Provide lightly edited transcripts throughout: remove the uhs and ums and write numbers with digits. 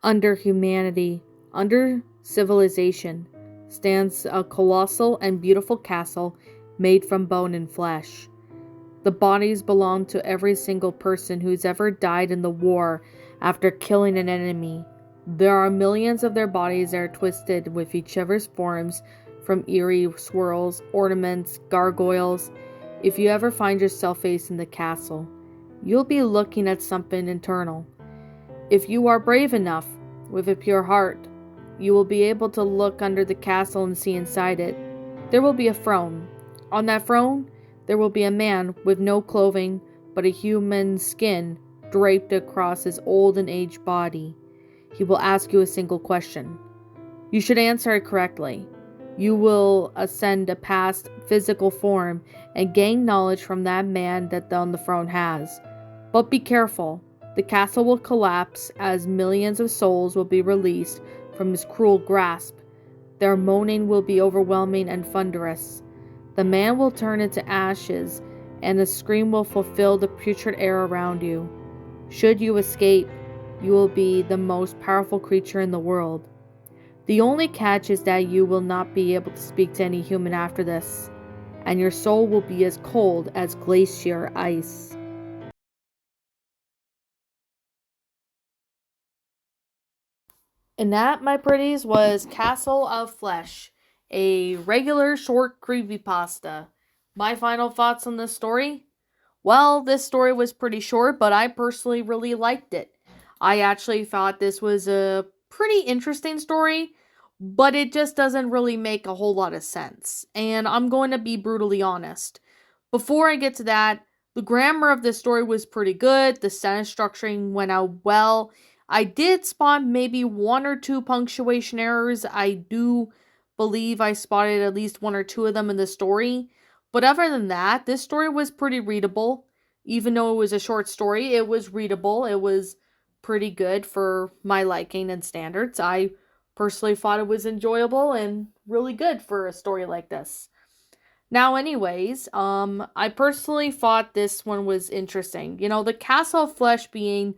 Under humanity, under civilization, stands a colossal and beautiful castle made from bone and flesh. The bodies belong to every single person who's ever died in the war after killing an enemy. There are millions of their bodies that are twisted with each other's forms, from eerie swirls, ornaments, gargoyles. If you ever find yourself facing the castle, you'll be looking at something internal. If you are brave enough, with a pure heart, you will be able to look under the castle and see inside it. There will be a throne. On that throne, there will be a man with no clothing but a human skin draped across his old and aged body. He will ask you a single question. You should answer it correctly. You will ascend a past physical form and gain knowledge from that man that on the throne has. But be careful. The castle will collapse as millions of souls will be released from his cruel grasp. Their moaning will be overwhelming and thunderous. The man will turn into ashes, and the scream will fulfill the putrid air around you. Should you escape, you will be the most powerful creature in the world. The only catch is that you will not be able to speak to any human after this, and your soul will be as cold as glacier ice. And that, my pretties, was Castle of Flesh, a regular short creepypasta. My final thoughts on this story? Well, this story was pretty short, but I personally really liked it. I actually thought this was a pretty interesting story, but it just doesn't really make a whole lot of sense. And I'm going to be brutally honest. Before I get to that, the grammar of this story was pretty good. The sentence structuring went out well. I did spot maybe one or two punctuation errors. I do believe I spotted at least one or two of them in the story. But other than that, this story was pretty readable. Even though it was a short story, it was readable. It was pretty good for my liking and standards. I personally thought it was enjoyable and really good for a story like this. Now, anyways, I personally thought this one was interesting. The castle of flesh being,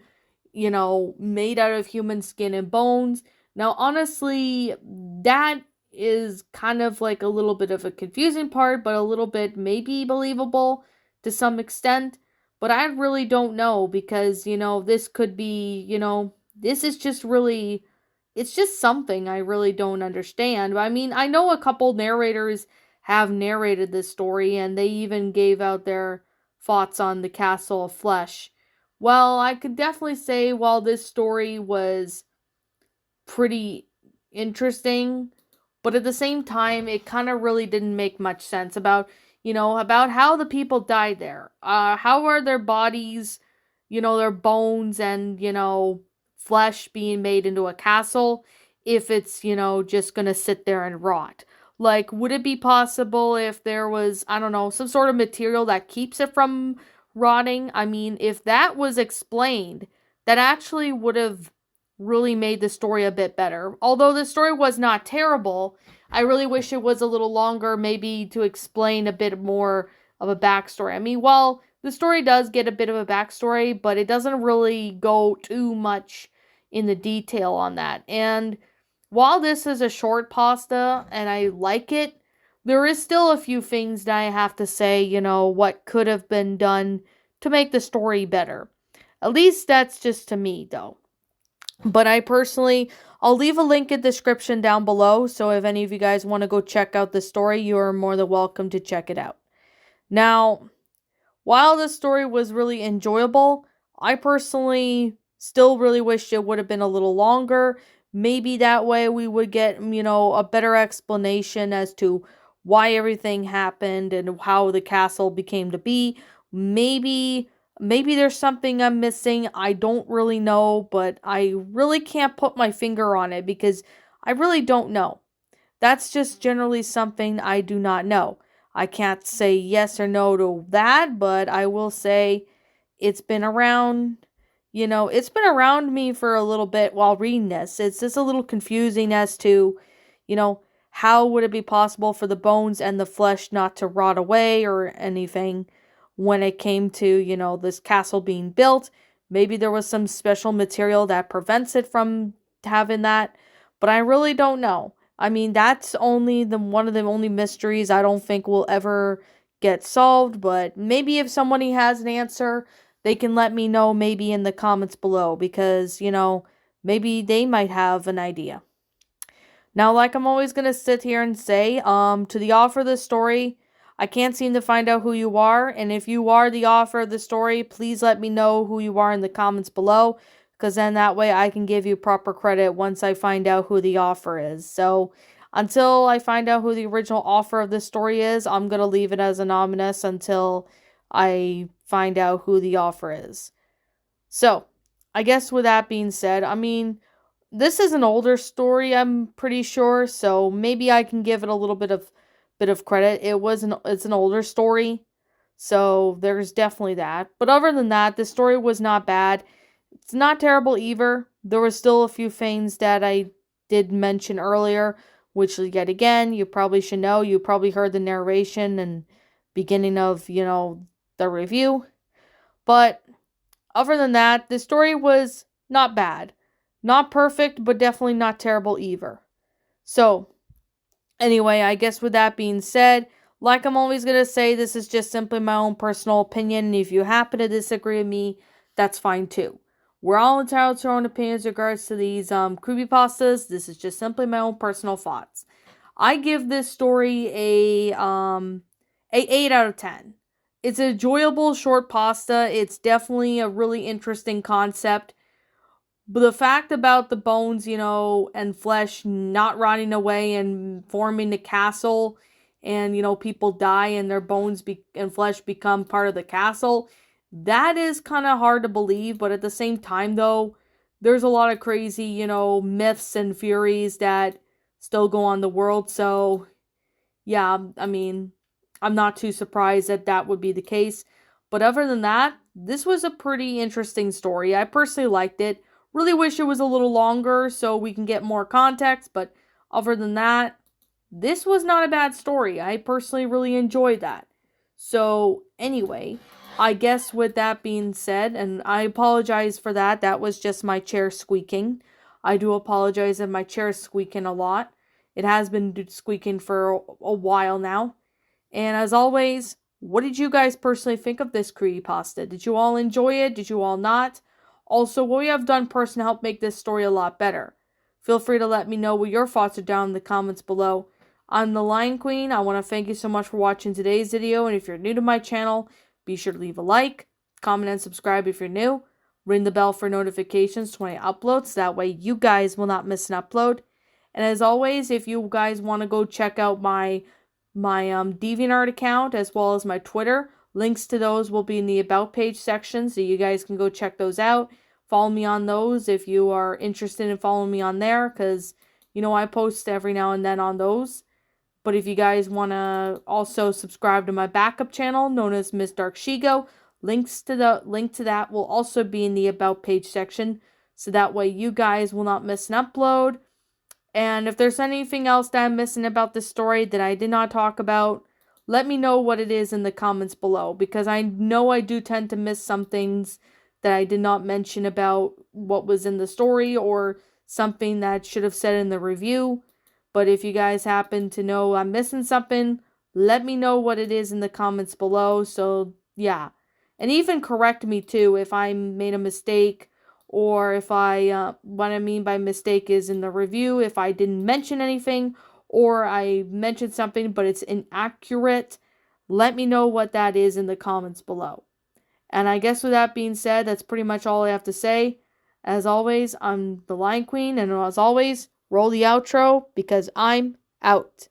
made out of human skin and bones. Now, honestly, that is kind of like a little bit of a confusing part, but a little bit maybe believable to some extent. But I really don't know because, this could be, this is just really, it's just something I really don't understand. I mean, I know a couple narrators have narrated this story and they even gave out their thoughts on the Castle of Flesh. Well, I could definitely say while this story was pretty interesting, but at the same time, it kind of really didn't make much sense about, about how the people died there. How are their bodies, their bones and, flesh being made into a castle if it's, just gonna sit there and rot? Like, would it be possible if there was, I don't know, some sort of material that keeps it from rotting? I mean, if that was explained, that actually would have really made the story a bit better. Although the story was not terrible, I really wish it was a little longer, maybe to explain a bit more of a backstory. I mean, well, the story does get a bit of a backstory, but it doesn't really go too much in the detail on that. And while this is a short pasta and I like it, there is still a few things that I have to say, what could have been done to make the story better. At least that's just to me, though. But I'll leave a link in the description down below, so if any of you guys want to go check out the story, you are more than welcome to check it out. Now, while the story was really enjoyable, I personally still really wish it would have been a little longer. Maybe that way we would get, a better explanation as to why everything happened and how the castle became to be. Maybe there's something I'm missing. I don't really know, but I really can't put my finger on it because I really don't know. That's just generally something I do not know. I can't say yes or no to that, but I will say it's been around, it's been around me for a little bit while reading this. It's just a little confusing as to, how would it be possible for the bones and the flesh not to rot away or anything when it came to, this castle being built. Maybe there was some special material that prevents it from having that, but I really don't know. I mean, that's only the one of the only mysteries I don't think will ever get solved, but maybe if somebody has an answer, they can let me know maybe in the comments below because, maybe they might have an idea. Now, like I'm always going to sit here and say, to the author of the story, I can't seem to find out who you are, and if you are the author of the story, please let me know who you are in the comments below, because then that way I can give you proper credit once I find out who the author is. So, until I find out who the original author of this story is, I'm going to leave it as anonymous until I find out who the author is. So, I guess with that being said, I mean, this is an older story, I'm pretty sure, so maybe I can give it a little bit of credit. It's an older story, so there's definitely that. But other than that, the story was not bad. It's not terrible either. There were still a few things that I did mention earlier, which yet again, you probably should know. You probably heard the narration and beginning of, the review. But other than that, the story was not bad. Not perfect, but definitely not terrible either. So, anyway, I guess with that being said, like I'm always going to say, this is just simply my own personal opinion. And if you happen to disagree with me, that's fine too. We're all entitled to our own opinions in regards to these creepypastas. This is just simply my own personal thoughts. I give this story a 8 out of 10. It's an enjoyable short pasta. It's definitely a really interesting concept. But the fact about the bones, and flesh not rotting away and forming the castle, and, people die and their bones and flesh become part of the castle, that is kind of hard to believe. But at the same time, though, there's a lot of crazy, myths and theories that still go on the world. So, yeah, I mean, I'm not too surprised that that would be the case. But other than that, this was a pretty interesting story. I personally liked it. Really wish it was a little longer so we can get more context, but other than that, this was not a bad story. I personally really enjoyed that. So, anyway, I guess with that being said, and I apologize for that, that was just my chair squeaking. I do apologize if my chair is squeaking a lot. It has been squeaking for a while now. And as always, what did you guys personally think of this creepypasta? Did you all enjoy it? Did you all not? Also, what you have done personally to help make this story a lot better? Feel free to let me know what your thoughts are down in the comments below. I'm the Lion Queen. I want to thank you so much for watching today's video. And if you're new to my channel, be sure to leave a like, comment, and subscribe if you're new. Ring the bell for notifications when I upload, so that way you guys will not miss an upload. And as always, if you guys want to go check out my DeviantArt account as well as my Twitter, links to those will be in the About page section, so you guys can go check those out. Follow me on those if you are interested in following me on there, because, I post every now and then on those. But if you guys want to also subscribe to my backup channel, known as Miss Dark Shigo, link to that will also be in the About page section, so that way you guys will not miss an upload. And if there's anything else that I'm missing about this story that I did not talk about, let me know what it is in the comments below, because I know I do tend to miss some things that I did not mention about what was in the story, or something that should have said in the review. But if you guys happen to know I'm missing something, let me know what it is in the comments below. So, yeah. And even correct me too if I made a mistake, or if what I mean by mistake is in the review, if I didn't mention anything, or I mentioned something but it's inaccurate, let me know what that is in the comments below. And I guess with that being said, that's pretty much all I have to say. As always, I'm the Lion Queen, and as always, roll the outro, because I'm out.